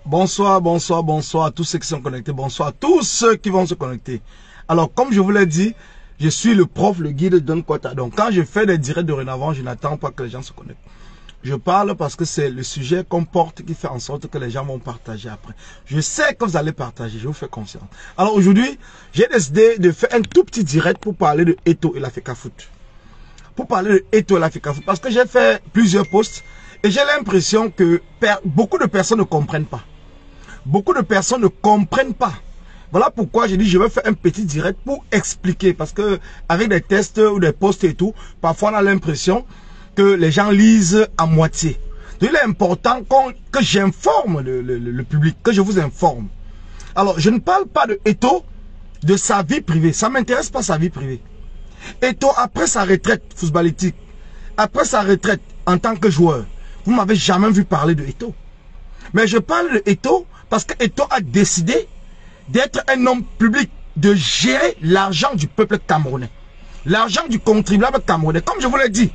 Bonsoir, bonsoir, bonsoir à tous ceux qui sont connectés. Bonsoir à tous ceux qui vont se connecter. Alors, comme je vous l'ai dit, je suis le prof, le guide Don Kota. Donc, quand je fais des directs dorénavant, je n'attends pas que les gens se connectent. Je parle parce que c'est le sujet qu'on porte qui fait en sorte que les gens vont partager après. Je sais que vous allez partager, je vous fais confiance. Alors, aujourd'hui, j'ai décidé de faire un tout petit direct pour parler de Eto'o et la FECAFOOT. Pour parler de Eto'o et la FECAFOOT. Parce que j'ai fait plusieurs posts et j'ai l'impression que beaucoup de personnes ne comprennent pas. Beaucoup de personnes ne comprennent pas. Voilà pourquoi j'ai dit je vais faire un petit direct pour expliquer. Parce que avec des tests ou des posts et tout, parfois on a l'impression que les gens lisent à moitié. Donc il est important que j'informe le public, que je vous informe. Alors je ne parle pas de Eto'o, de sa vie privée. Ça ne m'intéresse pas sa vie privée. Eto'o, après sa retraite footballistique, après sa retraite en tant que joueur, vous ne m'avez jamais vu parler de Eto'o. Mais je parle de Eto'o parce que Eto'o a décidé d'être un homme public, de gérer l'argent du peuple camerounais. L'argent du contribuable camerounais. Comme je vous l'ai dit,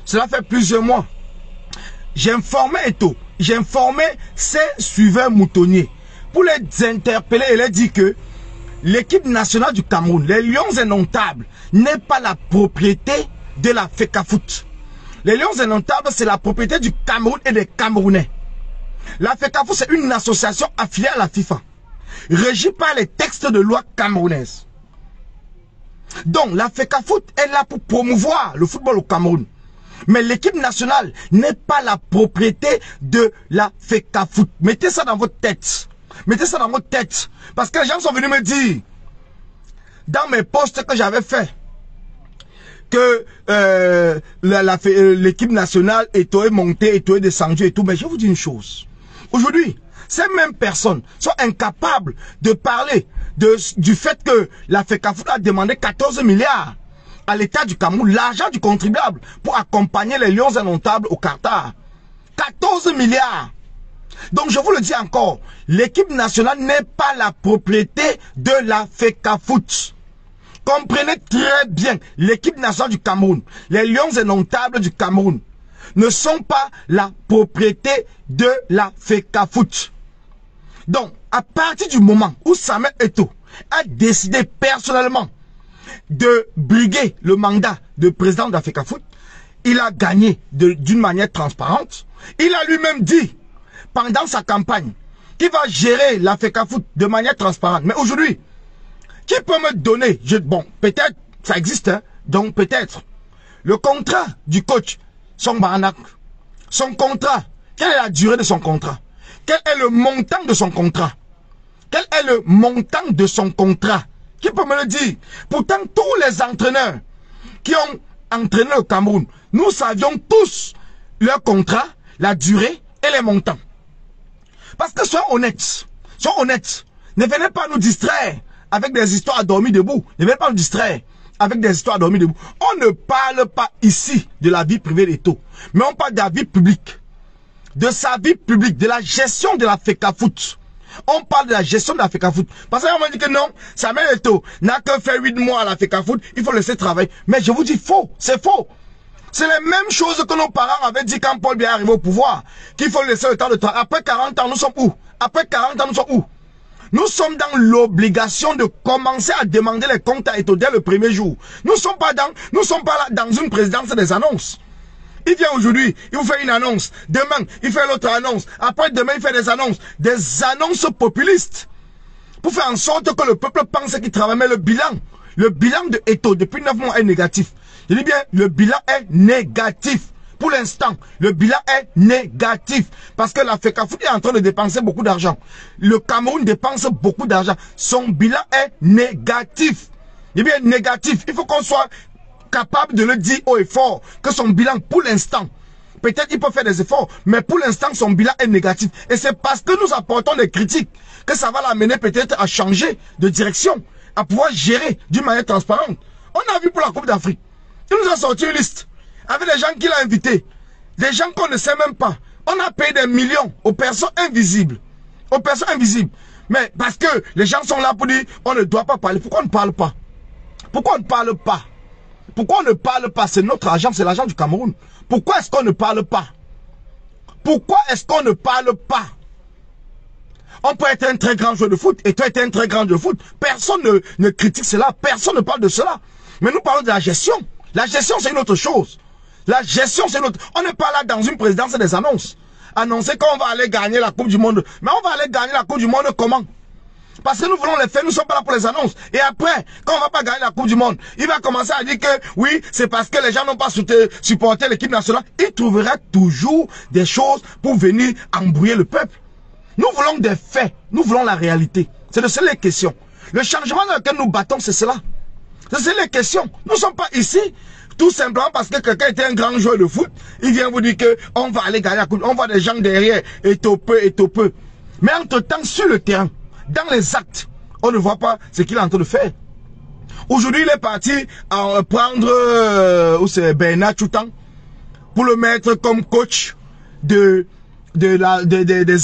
cela fait plusieurs mois. J'ai informé Eto'o, j'ai informé ses suiveurs moutonniers pour les interpeller et les dire que l'équipe nationale du Cameroun, les Lions Indomptables, n'est pas la propriété de la FECAFOOT. Les Lions Indomptables, c'est la propriété du Cameroun et des Camerounais. La FECAFOOT, c'est une association affiliée à la FIFA, régie par les textes de loi camerounaises. Donc, la FECAFOOT est là pour promouvoir le football au Cameroun. Mais l'équipe nationale n'est pas la propriété de la FECAFOOT. Mettez ça dans votre tête. Mettez ça dans votre tête. Parce que les gens sont venus me dire, dans mes posts que j'avais fait, que l'équipe nationale Eto'o est montée, Eto'o est descendue et tout. Mais je vous dis une chose. Aujourd'hui, ces mêmes personnes sont incapables de parler du fait que la FECAFOOT a demandé 14 milliards à l'État du Cameroun, l'argent du contribuable, pour accompagner les Lions Indomptables au Qatar. 14 milliards. Donc je vous le dis encore, l'équipe nationale n'est pas la propriété de la FECAFOOT. Comprenez très bien, l'équipe nationale du Cameroun, les Lions Indomptables du Cameroun, ne sont pas la propriété de la FECAFOOT. Donc, à partir du moment où Samuel Eto'o a décidé personnellement de briguer le mandat de président de la FECAFOOT, il a gagné d'une manière transparente. Il a lui-même dit, pendant sa campagne, qu'il va gérer la FECAFOOT de manière transparente. Mais aujourd'hui, qui peut me donner, bon, peut-être, ça existe, hein, donc peut-être, le contrat du coach, son barnac, son contrat, quelle est la durée de son contrat? Quel est le montant de son contrat? Quel est le montant de son contrat? Qui peut me le dire? Pourtant, tous les entraîneurs qui ont entraîné le Cameroun, nous savions tous leur contrat, la durée et les montants. Parce que soyons honnêtes, ne venez pas nous distraire avec des histoires à dormir debout. Ne venez pas nous distraire avec des histoires à dormir debout. On ne parle pas ici de la vie privée d'Eto'o, mais on parle de la vie publique. De sa vie publique, de la gestion de la FECAFOOT. On parle de la gestion de la FECAFOOT. Parce qu'on m'a dit que non, Samuel Eto'o n'a que fait 8 mois à la FECAFOOT, il faut laisser travailler. Mais je vous dis faux, c'est faux. C'est les mêmes choses que nos parents avaient dit quand Paul Biya est arrivé au pouvoir. Qu'il faut laisser le temps de travail. Après 40 ans, nous sommes où? Après 40 ans, nous sommes où? Nous sommes dans l'obligation de commencer à demander les comptes à Eto'o dès le premier jour. Nous ne sommes pas là dans une présidence des annonces. Il vient aujourd'hui, il vous fait une annonce. Demain, il fait l'autre annonce. Après demain, il fait des annonces populistes. Pour faire en sorte que le peuple pense qu'il travaille. Mais le bilan de Eto'o depuis 9 mois est négatif. Je dis bien, le bilan est négatif. Pour l'instant, le bilan est négatif. Parce que la FECAFOOT est en train de dépenser beaucoup d'argent. Le Cameroun dépense beaucoup d'argent. Son bilan est négatif. Je dis bien négatif. Il faut qu'on soit capable de le dire haut et fort que son bilan, pour l'instant, peut-être il peut faire des efforts, mais pour l'instant, son bilan est négatif. Et c'est parce que nous apportons des critiques que ça va l'amener peut-être à changer de direction, à pouvoir gérer d'une manière transparente. On a vu pour la Coupe d'Afrique. Il nous a sorti une liste avec des gens qu'il a invités, des gens qu'on ne sait même pas. On a payé des millions aux personnes invisibles. Aux personnes invisibles. Mais parce que les gens sont là pour dire on ne doit pas parler. Pourquoi on ne parle pas? Pourquoi on ne parle pas? Pourquoi on ne parle pas? C'est notre argent, c'est l'argent du Cameroun. Pourquoi est-ce qu'on ne parle pas? Pourquoi est-ce qu'on ne parle pas? On peut être un très grand joueur de foot et toi être un très grand joueur de foot. Personne ne critique cela, personne ne parle de cela. Mais nous parlons de la gestion. La gestion, c'est une autre chose. La gestion, c'est une autre. On n'est pas là dans une présidence des annonces. Annoncer qu'on va aller gagner la Coupe du Monde. Mais on va aller gagner la Coupe du Monde comment? Parce que nous voulons les faire, nous ne sommes pas là pour les annonces. Et après, quand on ne va pas gagner la Coupe du Monde, il va commencer à dire que oui, c'est parce que les gens n'ont pas supporté l'équipe nationale. Il trouvera toujours des choses pour venir embrouiller le peuple. Nous voulons des faits, nous voulons la réalité. C'est de cela les questions. Le changement dans lequel nous battons, c'est cela. C'est cela les questions. Nous ne sommes pas ici tout simplement parce que quelqu'un était un grand joueur de foot. Il vient vous dire qu'on va aller gagner la coupe. On voit des gens derrière, étopeux. Mais entre-temps, sur le terrain, dans les actes, on ne voit pas ce qu'il est en train de faire. Aujourd'hui, il est parti à prendre Bernard Choutan pour le mettre comme coach des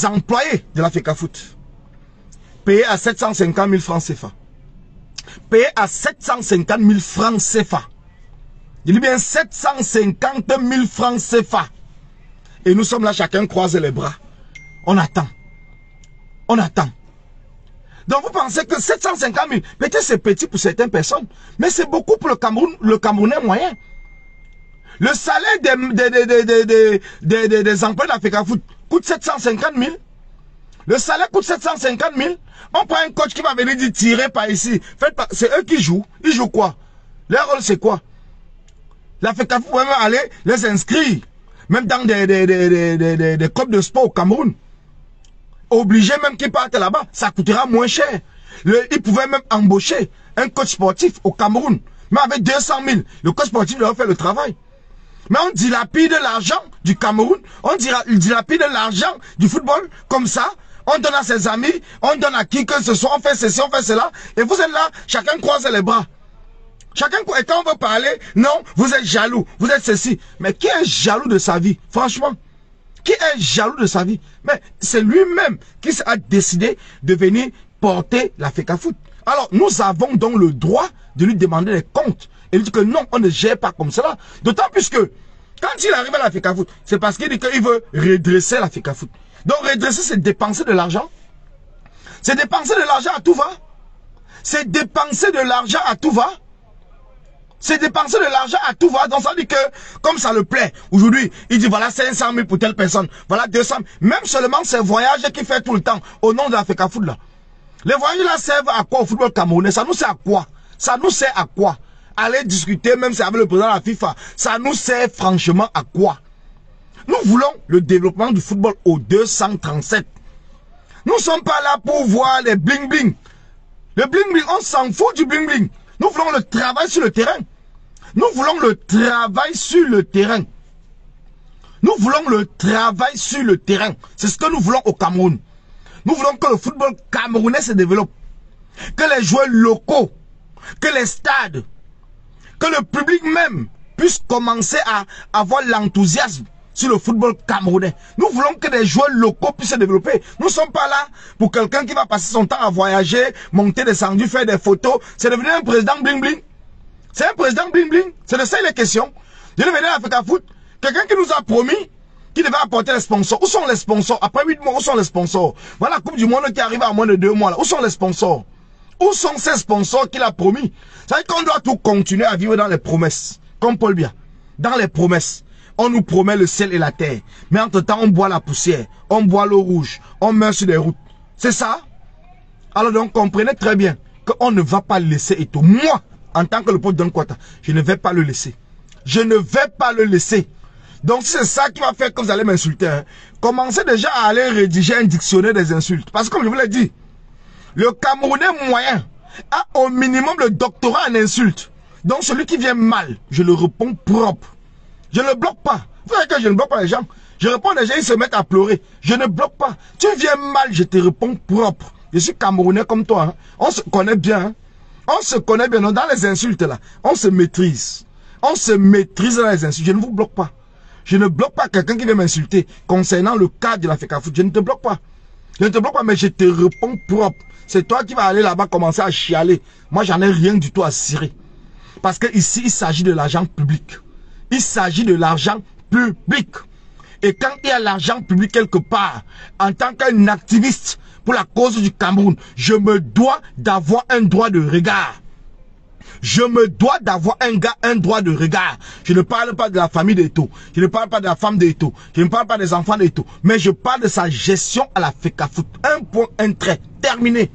employés de la FECAFOOT. Payé à 750 000 francs CFA. Payé à 750 000 francs CFA. Il dit bien 750 000 francs CFA. Et nous sommes là, chacun croise les bras. On attend. On attend. Donc vous pensez que 750 000, peut-être c'est petit pour certaines personnes, mais c'est beaucoup pour le Cameroun, le Camerounais moyen. Le salaire des employés de la FECAFOOT coûte 750 000. Le salaire coûte 750 000. On prend un coach qui va venir dire tirer par ici. C'est eux qui jouent. Ils jouent quoi? Leur rôle c'est quoi? La FECAFOOT peut même aller les inscrire. Même dans des clubs de sport au Cameroun. Obligé même qu'ils partent là-bas. Ça coûtera moins cher. Ils pouvaient même embaucher un coach sportif au Cameroun. Mais avec 200 000, le coach sportif doit faire le travail. Mais on dilapide l'argent du Cameroun. On dilapide l'argent du football comme ça. On donne à ses amis. On donne à qui que ce soit. On fait ceci, on fait cela. Et vous êtes là, chacun croise les bras. Chacun, et quand on veut parler, non, vous êtes jaloux, vous êtes ceci. Mais qui est jaloux de sa vie? Franchement, qui est jaloux de sa vie? Mais c'est lui-même qui a décidé de venir porter la FECAFOOT. Alors, nous avons donc le droit de lui demander des comptes. Et lui dire que non, on ne gère pas comme cela. D'autant plus que, quand il arrive à la FECAFOOT, c'est parce qu'il dit qu'il veut redresser la FECAFOOT. Donc, redresser, c'est dépenser de l'argent. C'est dépenser de l'argent à tout va. C'est dépenser de l'argent à tout va. C'est dépenser de l'argent à tout va. Donc ça dit que, comme ça le plaît, aujourd'hui, il dit voilà 500 000 pour telle personne, voilà 200 000. Même seulement ces voyages qu'il fait tout le temps, au nom de la FECAFOOT là. Les voyages là servent à quoi au football camerounais? Ça nous sert à quoi? Ça nous sert à quoi? Aller discuter, même si avec le président de la FIFA, ça nous sert franchement à quoi? Nous voulons le développement du football au 237. Nous ne sommes pas là pour voir les bling-bling. Le bling-bling, on s'en fout du bling-bling. Nous voulons le travail sur le terrain. Nous voulons le travail sur le terrain. Nous voulons le travail sur le terrain. C'est ce que nous voulons au Cameroun. Nous voulons que le football camerounais se développe. Que les joueurs locaux, que les stades, que le public même puisse commencer à avoir l'enthousiasme sur le football camerounais. Nous voulons que les joueurs locaux puissent se développer. Nous ne sommes pas là pour quelqu'un qui va passer son temps à voyager, monter, descendre, faire des photos. C'est devenu un président bling-bling. C'est un président bling-bling. C'est de ça les questions. Je vais venir à la FECAFOOT. Quelqu'un qui nous a promis qu'il devait apporter les sponsors. Où sont les sponsors? Après 8 mois, où sont les sponsors? Voilà la Coupe du Monde qui arrive à moins de 2 mois. Là. Où sont les sponsors? Où sont ces sponsors qu'il a promis? Ça veut dire qu'on doit tout continuer à vivre dans les promesses. Comme Paul Biya. Dans les promesses. On nous promet le ciel et la terre. Mais entre-temps, on boit la poussière. On boit l'eau rouge. On meurt sur les routes. C'est ça? Alors donc, comprenez très bien qu'on ne va pas le laisser et tout. Moi, en tant que le peuple Don Kwata, je ne vais pas le laisser. Je ne vais pas le laisser. Donc, c'est ça qui va faire que vous allez m'insulter. Hein. Commencez déjà à aller rédiger un dictionnaire des insultes. Parce que comme je vous l'ai dit, le Camerounais moyen a au minimum le doctorat en insultes. Donc, celui qui vient mal, je le réponds propre. Je ne bloque pas. Vous savez que je ne bloque pas les gens. Je réponds à des gens, ils se mettent à pleurer. Je ne bloque pas. Tu viens mal, je te réponds propre. Je suis Camerounais comme toi. Hein. On se connaît bien. Hein. On se connaît bien. Non, dans les insultes là, on se maîtrise. On se maîtrise dans les insultes. Je ne vous bloque pas. Je ne bloque pas quelqu'un qui vient m'insulter concernant le cas de la FECAFOOT. Je ne te bloque pas. Je ne te bloque pas, mais je te réponds propre. C'est toi qui vas aller là-bas commencer à chialer. Moi, j'en ai rien du tout à cirer. Parce que ici, il s'agit de l'argent public. Il s'agit de l'argent public. Et quand il y a l'argent public quelque part, en tant qu'un activiste pour la cause du Cameroun, je me dois d'avoir un droit de regard. Je me dois d'avoir un droit de regard. Je ne parle pas de la famille d'Eto. Je ne parle pas de la femme d'Eto. Je ne parle pas des enfants d'Eto. Mais je parle de sa gestion à la FECAFOOT. Un point, un trait. Terminé.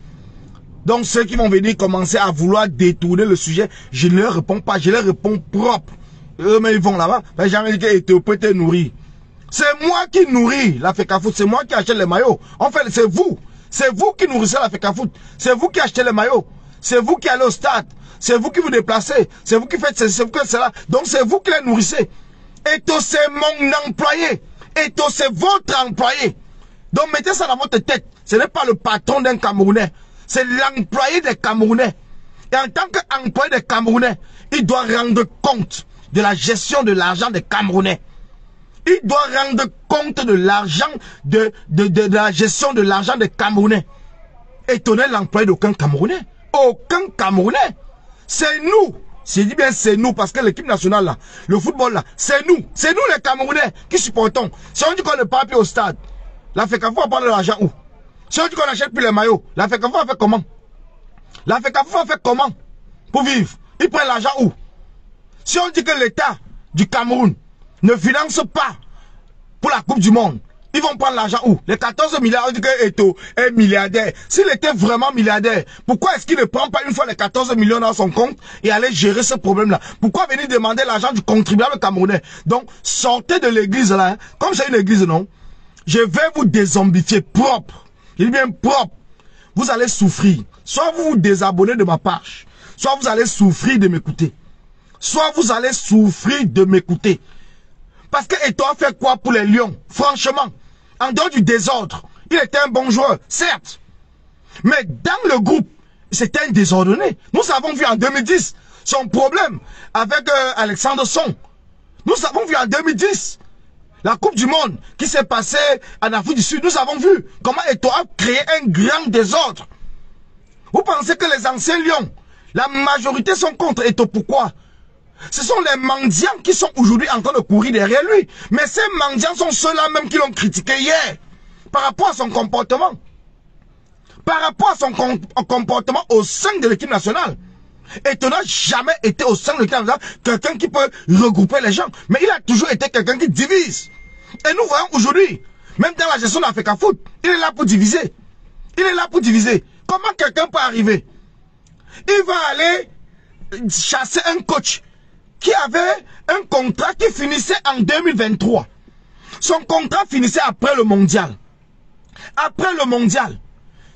Donc ceux qui vont venir commencer à vouloir détourner le sujet, je ne leur réponds pas. Je leur réponds propre. Eux, mais ils vont là-bas. Ben, j'ai envie de dire qu'Eto peut te nourrir. C'est moi qui nourris la FECAFOOT. C'est moi qui achète les maillots. En fait, c'est vous. C'est vous qui nourrissez la FECAFOOT. C'est vous qui achetez les maillots. C'est vous qui allez au stade. C'est vous qui vous déplacez. C'est vous qui faites ceci, c'est vous qui faites cela. Donc c'est vous qui les nourrissez. Eto, c'est mon employé. Eto, c'est votre employé. Donc mettez ça dans votre tête. Ce n'est pas le patron d'un Camerounais. C'est l'employé des Camerounais. Et en tant qu'employé des Camerounais, il doit rendre compte de la gestion de l'argent des Camerounais. Il doit rendre compte de l'argent, de la gestion de l'argent des Camerounais. Étonner l'employé d'aucun Camerounais. Aucun Camerounais. C'est nous. J'ai dit bien c'est nous parce que l'équipe nationale là, le football là, c'est nous. C'est nous les Camerounais qui supportons. Si on dit qu'on ne part plus au stade, la FECAFOOT va prendre l'argent où? Si on dit qu'on n'achète plus les maillots, la FECAFOOT va faire comment? La FECAFOOT va faire comment pour vivre? Ils prennent l'argent où? Si on dit que l'État du Cameroun ne finance pas pour la Coupe du Monde, ils vont prendre l'argent où? Les 14 milliards, on dit que Eto est milliardaire. S'il était vraiment milliardaire, pourquoi est-ce qu'il ne prend pas une fois les 14 millions dans son compte et aller gérer ce problème-là? Pourquoi venir demander l'argent du contribuable camerounais? Donc, sortez de l'église là. Hein. Comme j'ai une église, non? Je vais vous dézombifier propre. Je dis bien propre. Vous allez souffrir. Soit vous vous désabonnez de ma page, soit vous allez souffrir de m'écouter. Soit vous allez souffrir de m'écouter. Parce que Eto a fait quoi pour les Lions? Franchement, en dehors du désordre, il était un bon joueur, certes. Mais dans le groupe, c'était un désordonné. Nous avons vu en 2010 son problème avec Alexandre Son. Nous avons vu en 2010 la Coupe du Monde qui s'est passée en Afrique du Sud. Nous avons vu comment Eto a créé un grand désordre. Vous pensez que les anciens Lions, la majorité sont contre Eto? Pourquoi? Ce sont les mendiants qui sont aujourd'hui en train de courir derrière lui. Mais ces mendiants sont ceux-là même qui l'ont critiqué hier. Par rapport à son comportement. Par rapport à son comportement au sein de l'équipe nationale. Eto n'a jamais été au sein de l'équipe nationale quelqu'un qui peut regrouper les gens. Mais il a toujours été quelqu'un qui divise. Et nous voyons aujourd'hui, même dans la gestion de la FECAFOOT, il est là pour diviser. Il est là pour diviser. Comment quelqu'un peut arriver? Il va aller chasser un coach qui avait un contrat qui finissait en 2023. Son contrat finissait après le mondial. Après le mondial,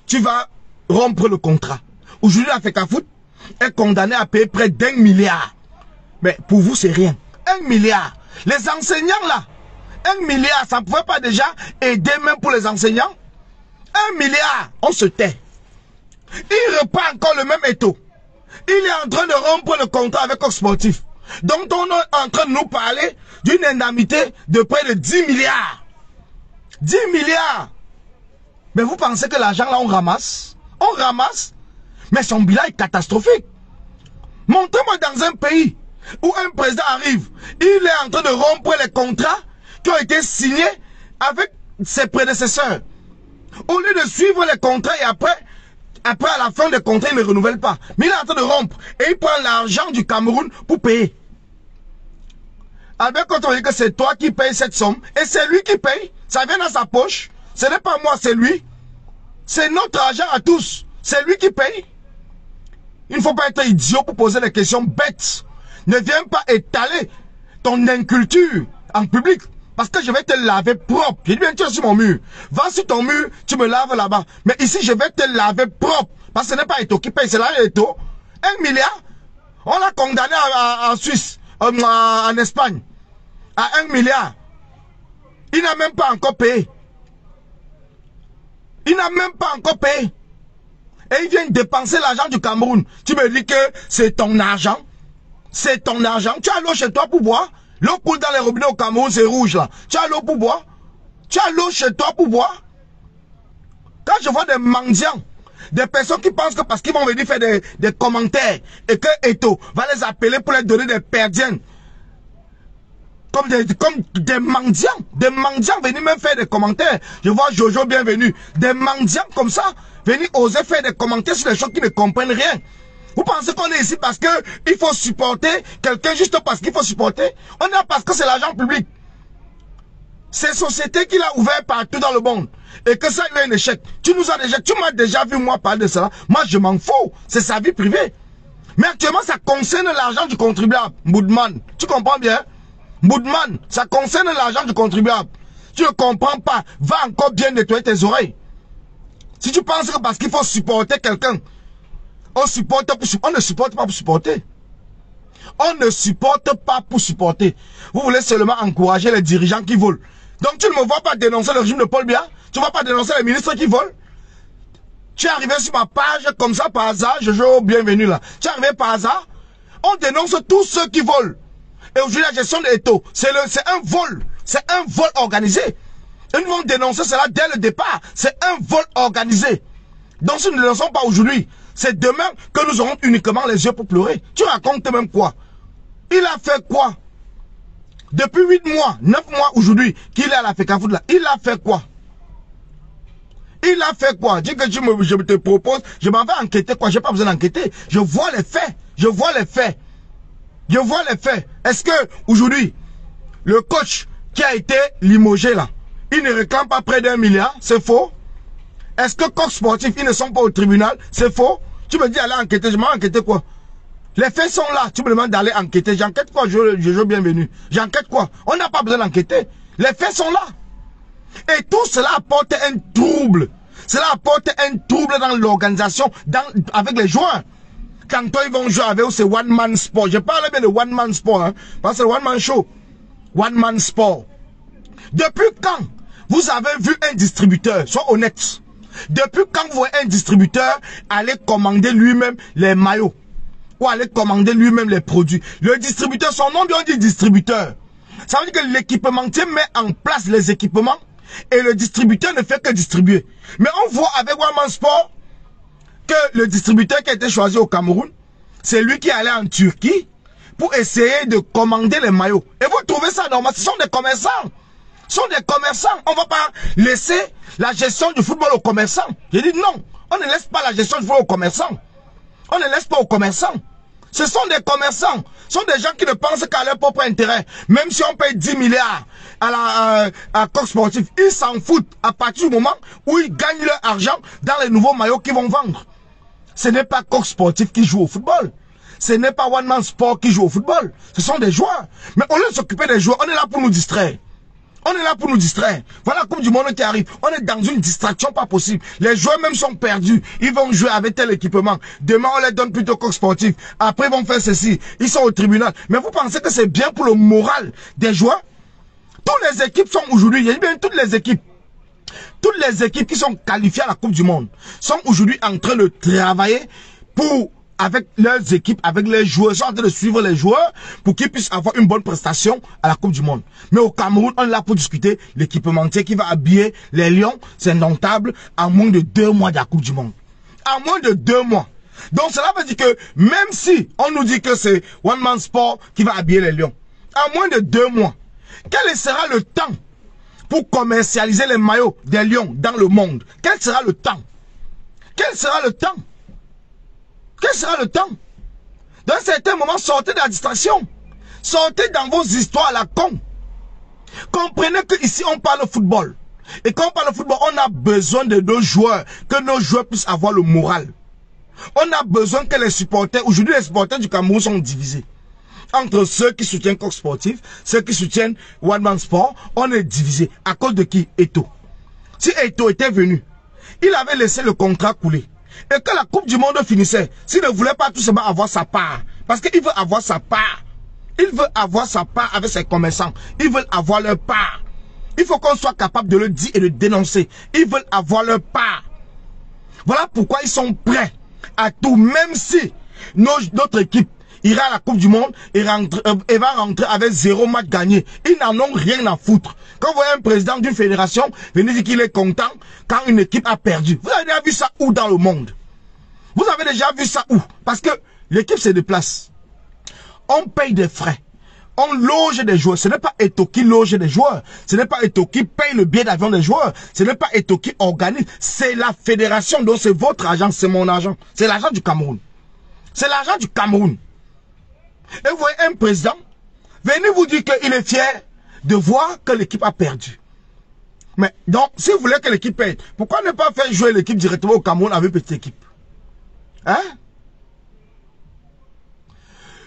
tu vas rompre le contrat. Aujourd'hui, la FECAFOOT est condamnée à payer près d'1 milliard. Mais pour vous, c'est rien. 1 milliard. Les enseignants là, 1 milliard, ça ne pouvait pas déjà aider même pour les enseignants? 1 milliard, on se tait. Il repart encore le même Eto. Il est en train de rompre le contrat avec Coq Sportif. Donc on est en train de nous parler d'une indemnité de près de 10 milliards. 10 milliards. Mais vous pensez que l'argent là on ramasse? On ramasse. Mais son bilan est catastrophique. Montrez-moi dans un pays où un président arrive, il est en train de rompre les contrats qui ont été signés avec ses prédécesseurs. Au lieu de suivre les contrats et après à la fin des contrats, il ne renouvelle pas. Mais il est en train de rompre. Et il prend l'argent du Cameroun pour payer. Albert, quand on dit que c'est toi qui payes cette somme, et c'est lui qui paye, ça vient dans sa poche. Ce n'est pas moi, c'est lui. C'est notre argent à tous. C'est lui qui paye. Il ne faut pas être idiot pour poser des questions bêtes. Ne viens pas étaler ton inculture en public. Parce que je vais te laver propre. Je dis bien, tu es sur mon mur. Va sur ton mur, tu me laves là-bas. Mais ici, je vais te laver propre. Parce que ce n'est pas Eto qui paye, c'est là Eto. 1 milliard. On l'a condamné en Suisse, en Espagne. À 1 milliard. Il n'a même pas encore payé. Il n'a même pas encore payé. Et il vient dépenser l'argent du Cameroun. Tu me dis que c'est ton argent. C'est ton argent. Tu as l'eau chez toi pour boire. L'eau coule dans les robinets au Cameroun, c'est rouge là. Tu as l'eau pour boire. Tu as l'eau chez toi pour boire. Quand je vois des mendiants, des personnes qui pensent que parce qu'ils vont venir faire des commentaires et que Eto va les appeler pour leur donner des perdiennes. comme des mendiants. Des mendiants venir même faire des commentaires. Je vois Jojo bienvenue. Des mendiants comme ça, venir oser faire des commentaires sur des choses qui ne comprennent rien. Vous pensez qu'on est ici parce que il faut supporter quelqu'un juste parce qu'il faut supporter? On est là parce que c'est l'argent public. C'est société qu'il a ouvert partout dans le monde. Et que ça, il a un échec. Tu m'as déjà vu moi parler de cela. Moi, je m'en fous. C'est sa vie privée. Mais actuellement, ça concerne l'argent du contribuable. Moudman, tu comprends bien? Moudman, ça concerne l'argent du contribuable. Tu ne comprends pas. Va encore bien nettoyer tes oreilles. Si tu penses que parce qu'il faut supporter quelqu'un, on ne supporte pas pour supporter. On ne supporte pas pour supporter. Vous voulez seulement encourager les dirigeants qui volent. Donc tu ne me vois pas dénoncer le régime de Paul Biya. Tu ne vas pas dénoncer les ministres qui volent. Tu es arrivé sur ma page comme ça par hasard. Jojo, bienvenue là. Tu es arrivé par hasard. On dénonce tous ceux qui volent. Et aujourd'hui la gestion des taux, c'est un vol. C'est un vol organisé. Et nous vont dénoncer cela dès le départ. C'est un vol organisé. Donc si nous ne le dénonçons pas aujourd'hui, c'est demain que nous aurons uniquement les yeux pour pleurer. Tu racontes même quoi? Il a fait quoi? Depuis 8 mois, 9 mois aujourd'hui, qu'il est à la FECAFOOT là, il a fait quoi? Il a fait quoi? Dis que je te propose, je m'en vais enquêter quoi? J'ai pas besoin d'enquêter. Je vois les faits. Je vois les faits. Je vois les faits. Est-ce que aujourd'hui, le coach qui a été limogé là, il ne réclame pas près d'1 milliard? C'est faux. Est-ce que coach sportif, ils ne sont pas au tribunal? C'est faux. Tu me dis aller enquêter, je m'en enquêter quoi? Les faits sont là, tu me demandes d'aller enquêter. J'enquête quoi? Je bienvenue. J'enquête quoi? On n'a pas besoin d'enquêter. Les faits sont là. Et tout cela apporte un trouble. Cela apporte un trouble dans l'organisation, avec les joueurs. Quand ils vont jouer avec eux, c'est one man sport. Je parle bien de one man sport, hein, parce que c'est one man show. One man sport. Depuis quand vous avez vu un distributeur, sois honnête, depuis quand vous voyez un distributeur aller commander lui-même les maillots ou aller commander lui-même les produits? Le distributeur, son nom bien dit distributeur. Ça veut dire que l'équipementier met en place les équipements et le distributeur ne fait que distribuer. Mais on voit avec One Man Sport que le distributeur qui a été choisi au Cameroun, c'est lui qui est allé en Turquie pour essayer de commander les maillots. Et vous trouvez ça normal? Ce sont des commerçants. Ce sont des commerçants. On ne va pas laisser la gestion du football aux commerçants. J'ai dit non. On ne laisse pas la gestion du football aux commerçants. On ne laisse pas aux commerçants. Ce sont des commerçants. Ce sont des gens qui ne pensent qu'à leur propre intérêt. Même si on paye 10 milliards à Coq Sportif, ils s'en foutent à partir du moment où ils gagnent leur argent dans les nouveaux maillots qu'ils vont vendre. Ce n'est pas Coq Sportif qui joue au football. Ce n'est pas One Man Sport qui joue au football. Ce sont des joueurs. Mais au lieu de s'occuper des joueurs, on est là pour nous distraire. On est là pour nous distraire. Voilà la Coupe du Monde qui arrive. On est dans une distraction pas possible. Les joueurs même sont perdus. Ils vont jouer avec tel équipement. Demain, on les donne plutôt Coq Sportif. Après, ils vont faire ceci. Ils sont au tribunal. Mais vous pensez que c'est bien pour le moral des joueurs? Toutes les équipes sont aujourd'hui, il y a bien toutes les équipes qui sont qualifiées à la Coupe du Monde sont aujourd'hui en train de travailler pour, avec leurs équipes, avec les joueurs, sont en train de suivre les joueurs pour qu'ils puissent avoir une bonne prestation à la Coupe du Monde. Mais au Cameroun, on est là pour discuter l'équipementier qui va habiller les Lions, c'est notable, en moins de 2 mois de la Coupe du Monde. En moins de 2 mois. Donc cela veut dire que même si on nous dit que c'est One Man Sport qui va habiller les Lions, en moins de 2 mois, quel sera le temps pour commercialiser les maillots des Lions dans le monde? Quel sera le temps? Quel sera le temps? Quel sera le temps? Dans un certain moment, sortez de la distraction. Sortez dans vos histoires à la con. Comprenez qu'ici, on parle football. Et quand on parle football, on a besoin de nos joueurs, que nos joueurs puissent avoir le moral. On a besoin que les supporters, aujourd'hui les supporters du Cameroun sont divisés. Entre ceux qui soutiennent Coq Sportif, ceux qui soutiennent One Man Sport, on est divisé. À cause de qui? Eto'o. Si Eto'o était venu, il avait laissé le contrat couler. Et que la Coupe du Monde finissait, s'il ne voulait pas tout simplement avoir sa part, parce qu'il veut avoir sa part, il veut avoir sa part avec ses commerçants, ils veulent avoir leur part. Il faut qu'on soit capable de le dire et de dénoncer. Ils veulent avoir leur part. Voilà pourquoi ils sont prêts à tout, même si notre équipe ira à la Coupe du Monde et va rentrer avec 0 match gagné. Ils n'en ont rien à foutre. Quand vous voyez un président d'une fédération venir dire qu'il est content quand une équipe a perdu, vous avez déjà vu ça où dans le monde? Vous avez déjà vu ça où? Parce que l'équipe se déplace. On paye des frais. On loge des joueurs. Ce n'est pas Eto'o qui loge des joueurs. Ce n'est pas Eto'o qui paye le billet d'avion des joueurs. Ce n'est pas Eto'o qui organise. C'est la fédération. Donc c'est votre argent, c'est mon argent. C'est l'argent du Cameroun. C'est l'argent du Cameroun. Et vous voyez un président, venez vous dire qu'il est fier de voir que l'équipe a perdu. Mais donc, si vous voulez que l'équipe perde, pourquoi ne pas faire jouer l'équipe directement au Cameroun avec petite équipe? Hein?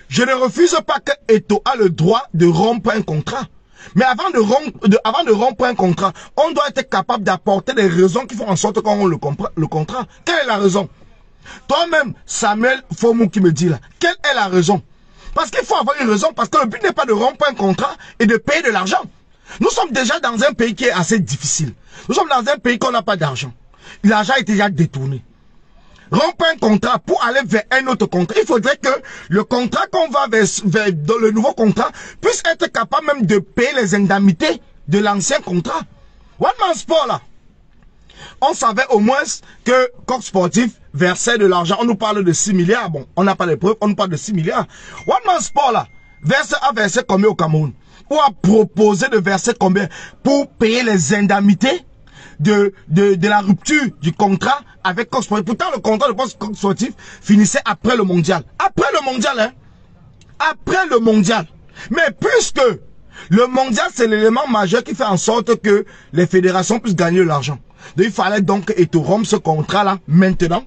Je ne refuse pas que Eto'o a le droit de rompre un contrat. Mais avant de rompre un contrat, on doit être capable d'apporter des raisons qui font en sorte qu'on rompt le contrat. Quelle est la raison? Toi-même, Samuel Fomou qui me dit là, quelle est la raison? Parce qu'il faut avoir une raison, parce que le but n'est pas de rompre un contrat et de payer de l'argent. Nous sommes déjà dans un pays qui est assez difficile. Nous sommes dans un pays qu'on n'a pas d'argent. L'argent est déjà détourné. Rompre un contrat pour aller vers un autre contrat. Il faudrait que le contrat qu'on va vers le nouveau contrat puisse être capable même de payer les indemnités de l'ancien contrat. One Man Sport là. On savait au moins que Coq Sportif versait de l'argent. On nous parle de 6 milliards. Bon, on n'a pas les preuves. On nous parle de 6 milliards. One Man Sport là a versé combien au Cameroun? Ou a proposé de verser combien pour payer les indemnités de la rupture du contrat avec Coq Sportif. Pourtant, le contrat de Coq Sportif finissait après le mondial. Après le mondial, hein. Après le mondial. Mais puisque le mondial, c'est l'élément majeur qui fait en sorte que les fédérations puissent gagner de l'argent. Donc, il fallait donc rompre ce contrat-là maintenant.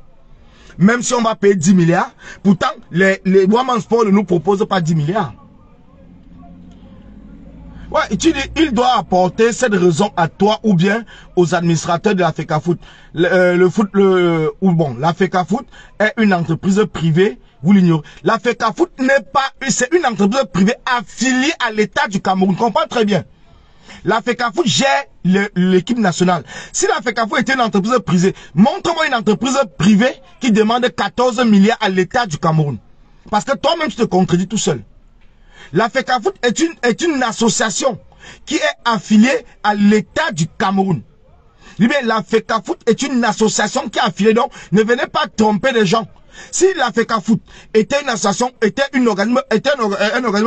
Même si on va payer 10 milliards. Pourtant, les One Man Sport ne nous proposent pas 10 milliards. Ouais, tu dis, il doit apporter cette raison à toi ou bien aux administrateurs de la FECAFOOT. La FECAFOOT est une entreprise privée, vous l'ignorez. La FECAFOOT n'est pas, c'est une entreprise privée affiliée à l'État du Cameroun. Comprends très bien. La FECAFOOT gère l'équipe nationale. Si la FECAFOOT était une entreprise privée, montre-moi une entreprise privée qui demande 14 milliards à l'État du Cameroun. Parce que toi-même, tu te contredis tout seul. La FECAFOOT est une association qui est affiliée à l'État du Cameroun. La FECAFOOT est une association qui est affiliée, donc ne venez pas tromper les gens. Si la FECAFOOT était une association, était un organisme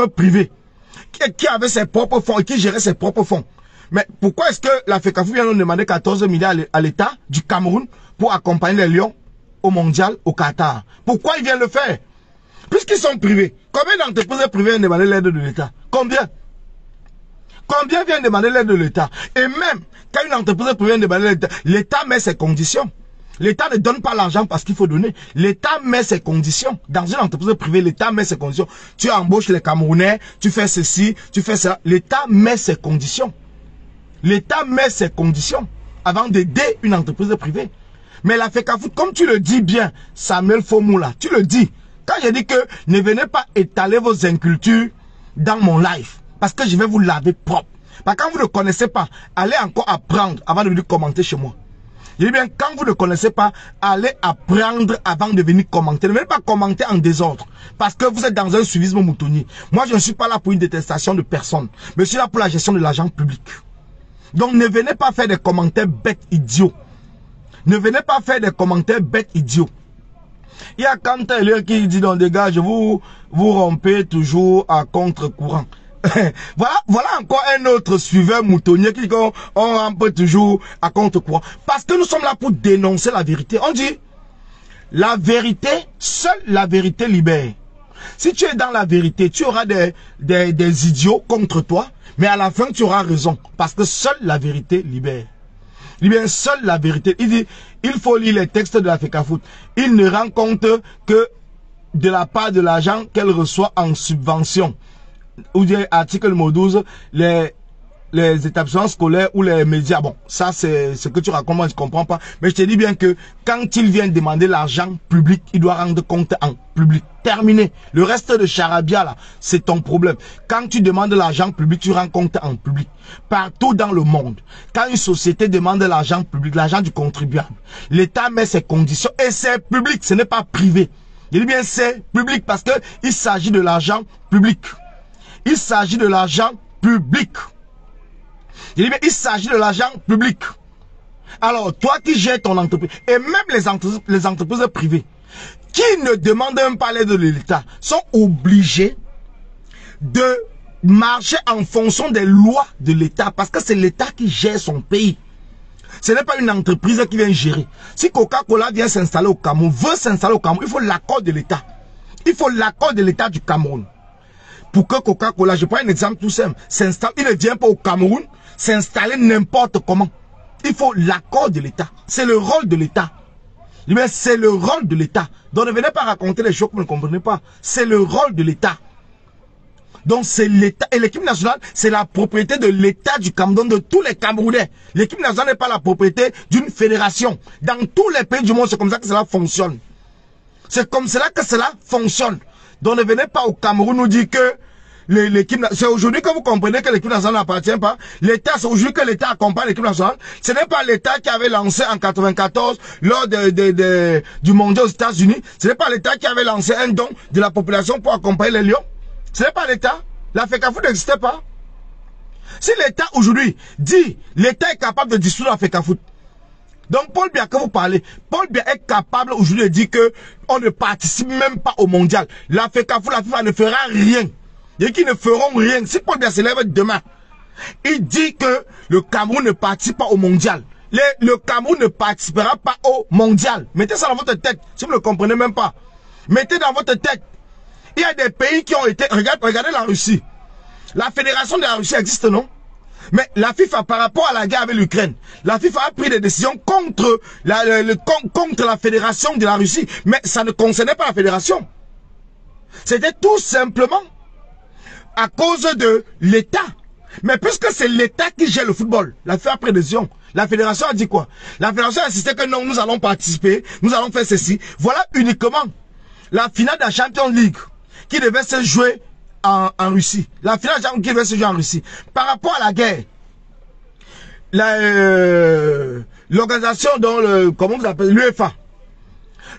privé qui avait ses propres fonds et qui gérait ses propres fonds. Mais pourquoi est-ce que la FECAFOOT vient nous demander 14 milliards à l'État du Cameroun pour accompagner les Lions au mondial au Qatar? Pourquoi ils viennent le faire? Puisqu'ils sont privés, combien d'entreprises privées viennent demander l'aide de l'État? Combien? Combien viennent demander l'aide de l'État? Et même, quand une entreprise privée vient demander l'aide, l'État met ses conditions. L'État ne donne pas l'argent parce qu'il faut donner. L'État met ses conditions. Dans une entreprise privée, l'État met ses conditions. Tu embauches les Camerounais, tu fais ceci, tu fais cela. L'État met ses conditions. L'État met ses conditions avant d'aider une entreprise privée. Mais la FECAFOOT, comme tu le dis bien, Samuel Fomoula, tu le dis. Quand j'ai dit que ne venez pas étaler vos incultures dans mon live, parce que je vais vous laver propre. Parce que quand vous ne connaissez pas, allez encore apprendre avant de venir commenter chez moi. Je dis bien, quand vous ne connaissez pas, allez apprendre avant de venir commenter. Ne venez pas commenter en désordre, parce que vous êtes dans un suivisme moutonnier. Moi, je ne suis pas là pour une détestation de personne, mais je suis là pour la gestion de l'argent public. Donc, ne venez pas faire des commentaires bêtes idiots. Ne venez pas faire des commentaires bêtes idiots. Il y a Kanté qui dit dans des gars, vous rompez toujours à contre-courant. voilà encore un autre suiveur moutonnier qui dit qu'on rampe toujours à contre-courant. Parce que nous sommes là pour dénoncer la vérité. On dit, la vérité, seule la vérité libère. Si tu es dans la vérité, tu auras des idiots contre toi, mais à la fin tu auras raison. Parce que seule la vérité libère. Il dit bien, seule la vérité. Il dit, il faut lire les textes de la FECAFOOT. Il ne rend compte que de la part de l'argent qu'elle reçoit en subvention. Ou bien, article numéro 12, les établissements scolaires ou les médias. Bon, ça c'est ce que tu racontes, moi je comprends pas. Mais je te dis bien que quand il vient demander l'argent public, il doit rendre compte en public. Terminé. Le reste de charabia là, c'est ton problème. Quand tu demandes l'argent public, tu rends compte en public. Partout dans le monde, quand une société demande l'argent public, l'argent du contribuable, l'État met ses conditions et c'est public, ce n'est pas privé. Je dis bien c'est public parce que il s'agit de l'argent public. Il s'agit de l'argent public. Je dis bien, il s'agit de l'argent public. Alors, toi qui gères ton entreprise, et même les entreprises privées, qui ne demandent même pas l'aide de l'État, sont obligés de marcher en fonction des lois de l'État, parce que c'est l'État qui gère son pays. Ce n'est pas une entreprise qui vient gérer. Si Coca-Cola vient s'installer au Cameroun, veut s'installer au Cameroun, il faut l'accord de l'État. Il faut l'accord de l'État du Cameroun. Pour que Coca-Cola, je prends un exemple tout simple, s'installe, il ne vient pas au Cameroun s'installer n'importe comment. Il faut l'accord de l'État. C'est le rôle de l'État. Mais c'est le rôle de l'État. Donc ne venez pas raconter les choses que vous ne comprenez pas. C'est le rôle de l'État. Donc c'est l'État. Et l'équipe nationale, c'est la propriété de l'État du Cameroun, de tous les Camerounais. L'équipe nationale n'est pas la propriété d'une fédération. Dans tous les pays du monde, c'est comme ça que cela fonctionne. C'est comme cela que cela fonctionne. Donc ne venez pas au Cameroun nous dire que l'équipe, c'est aujourd'hui que vous comprenez que l'équipe nationale n'appartient pas. L'État, c'est aujourd'hui que l'État accompagne l'équipe nationale. Ce n'est pas l'État qui avait lancé en 94, lors du mondial aux États-Unis. Ce n'est pas l'État qui avait lancé un don de la population pour accompagner les Lions. Ce n'est pas l'État. La FECAFOOT n'existait pas. Si l'État aujourd'hui dit, l'État est capable de dissoudre la FECAFOOT. Donc Paul Biya que vous parlez, Paul Biya est capable aujourd'hui de dire que on ne participe même pas au mondial. La FECAFOOT, la FIFA ne fera rien. Et qui ne feront rien. Si Paul Biya se lève demain, il dit que le Cameroun ne participe pas au mondial. Le Cameroun ne participera pas au mondial. Mettez ça dans votre tête, si vous ne le comprenez même pas. Mettez dans votre tête. Il y a des pays qui ont été... Regardez la Russie. La fédération de la Russie existe, non? Mais la FIFA, par rapport à la guerre avec l'Ukraine, la FIFA a pris des décisions contre la fédération de la Russie. Mais ça ne concernait pas la fédération. C'était tout simplement à cause de l'État. Mais puisque c'est l'État qui gère le football, la FIFA a pris des décisions. La fédération a dit quoi? La fédération a insisté que non, nous allons participer, nous allons faire ceci. Voilà uniquement la finale de la Champions League qui devait se jouer en Russie. La finale qui devait se jouer en Russie. Par rapport à la guerre, l'organisation dont comment vous appelez, l'UEFA.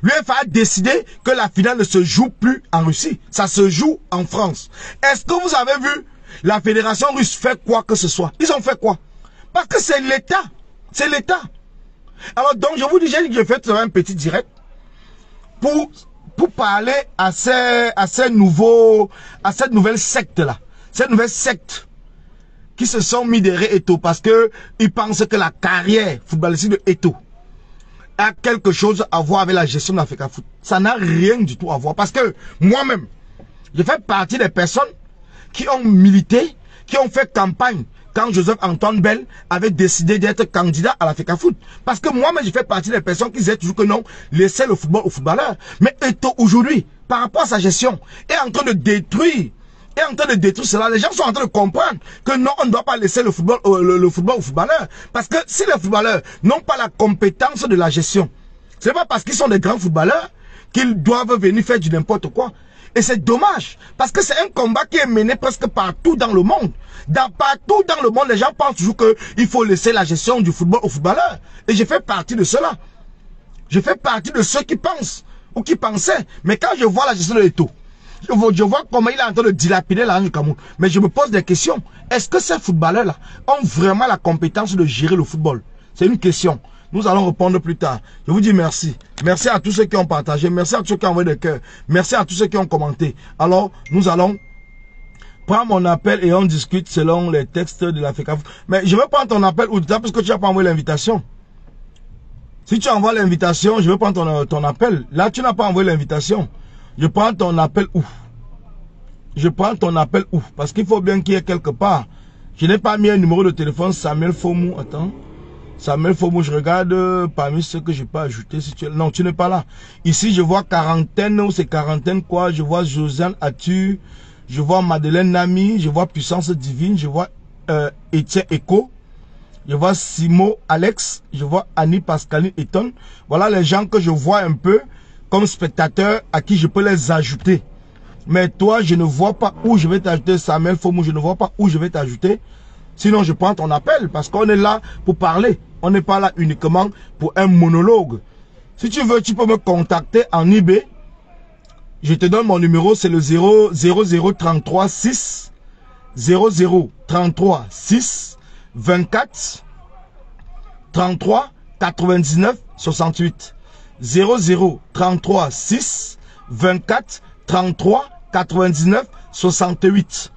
L'UEFA a décidé que la finale ne se joue plus en Russie. Ça se joue en France. Est-ce que vous avez vu la fédération russe faire quoi que ce soit? Ils ont fait quoi? Parce que c'est l'État. C'est l'État. Alors donc je vous dis, j'ai fait un petit direct pour parler à cette nouvelle secte-là. Cette nouvelle secte qui se sont mis derrière Eto'o parce que ils pensent que la carrière footballistique de Eto'o a quelque chose à voir avec la gestion de la FECAFOOT. Ça n'a rien du tout à voir. Parce que moi-même, je fais partie des personnes qui ont milité, qui ont fait campagne quand Joseph-Antoine Bell avait décidé d'être candidat à la FECAFOOT. Parce que moi-même, je fais partie des personnes qui disaient toujours que non, laissez le football aux footballeurs. Mais Eto'o, aujourd'hui, par rapport à sa gestion, est en train de détruire cela. Les gens sont en train de comprendre que non, on ne doit pas laisser le football aux footballeurs. Parce que si les footballeurs n'ont pas la compétence de la gestion, ce n'est pas parce qu'ils sont des grands footballeurs qu'ils doivent venir faire du n'importe quoi. Et c'est dommage, parce que c'est un combat qui est mené presque partout dans le monde. Partout dans le monde, les gens pensent toujours qu'il faut laisser la gestion du football aux footballeurs. Et je fais partie de cela. Je fais partie de ceux qui pensent, ou qui pensaient. Mais quand je vois la gestion de Eto'o, je vois comment il est en train de dilapider l'argent du Cameroun. Mais je me pose des questions. Est-ce que ces footballeurs-là ont vraiment la compétence de gérer le football? C'est une question. Nous allons répondre plus tard. Je vous dis merci. Merci à tous ceux qui ont partagé. Merci à tous ceux qui ont envoyé des cœurs. Merci à tous ceux qui ont commenté. Alors, nous allons prendre mon appel et on discute selon les textes de la FECAFOOT. Mais je vais prendre ton appel ou parce que tu n'as pas envoyé l'invitation. Si tu envoies l'invitation, je vais prendre ton appel. Là, tu n'as pas envoyé l'invitation. Je prends ton appel où? Je prends ton appel où? Parce qu'il faut bien qu'il y ait quelque part. Je n'ai pas mis un numéro de téléphone Samuel Fomou. Attends. Samuel Fomou, je regarde parmi ceux que je peux ajouter. Si tu es... Non, tu n'es pas là. Ici, je vois quarantaine ou c'est quarantaine quoi. Je vois Josiane Atu. Je vois Madeleine Nami. Je vois Puissance Divine. Je vois Etienne Echo. Je vois Simo Alex. Je vois Annie Pascaline Eton. Voilà les gens que je vois un peu comme spectateur à qui je peux les ajouter. Mais toi, je ne vois pas où je vais t'ajouter. Samuel Fomou, je ne vois pas où je vais t'ajouter. Sinon, je prends ton appel parce qu'on est là pour parler. On n'est pas là uniquement pour un monologue. Si tu veux, tu peux me contacter en IB. Je te donne mon numéro, c'est le 0033 6 0033 6 24 33 99 68. 0033 6 24 33 99 68.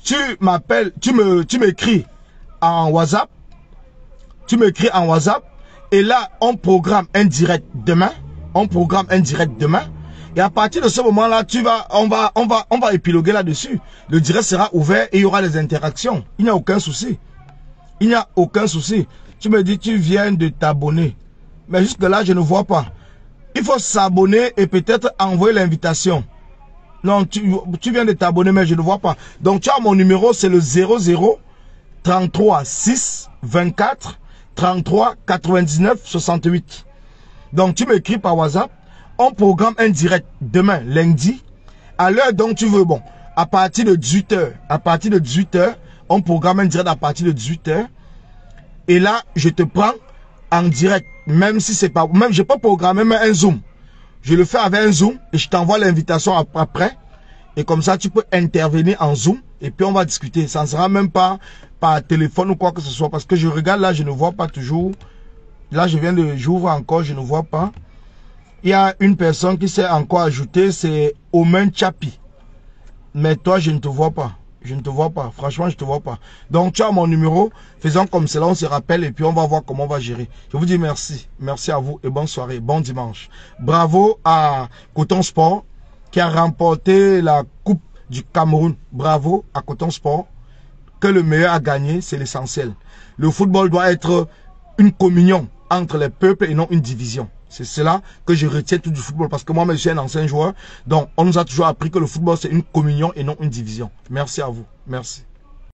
tu m'appelles, tu m'écris en WhatsApp. Tu m'écris en WhatsApp. Et là, on programme un direct demain. On programme un direct demain. Et à partir de ce moment-là, on va épiloguer là-dessus. Le direct sera ouvert et il y aura des interactions. Il n'y a aucun souci. Il n'y a aucun souci. Tu me dis, tu viens de t'abonner. Mais jusque-là, je ne vois pas. Il faut s'abonner et peut-être envoyer l'invitation. Non, tu viens de t'abonner, mais je ne vois pas. Donc, tu as mon numéro, c'est le 00 33 6 24 33 99 68. Donc, tu m'écris par WhatsApp. On programme un direct demain, lundi, à l'heure dont tu veux. Bon, à partir de 18h. À partir de 18h, on programme un direct à partir de 18h. Et là, je te prends en direct. Même si c'est pas... Même, je peux programmer même un Zoom. Je le fais avec un Zoom et je t'envoie l'invitation après. Et comme ça, tu peux intervenir en Zoom. Et puis, on va discuter. Ça ne sera même pas par téléphone ou quoi que ce soit. Parce que je regarde là, je ne vois pas toujours. Là, j'ouvre encore, je ne vois pas. Il y a une personne qui s'est encore ajoutée, c'est Omen Chapi. Mais toi, je ne te vois pas. Je ne te vois pas. Franchement, je ne te vois pas. Donc, tu as mon numéro. Faisons comme cela, on se rappelle et puis on va voir comment on va gérer. Je vous dis merci. Merci à vous et bonne soirée. Bon dimanche. Bravo à Coton Sport qui a remporté la Coupe du Cameroun. Bravo à Coton Sport. Que le meilleur a gagné, c'est l'essentiel. Le football doit être une communion entre les peuples et non une division. C'est cela que je retiens tout du football. Parce que moi, je suis un ancien joueur. Donc, on nous a toujours appris que le football, c'est une communion et non une division. Merci à vous. Merci.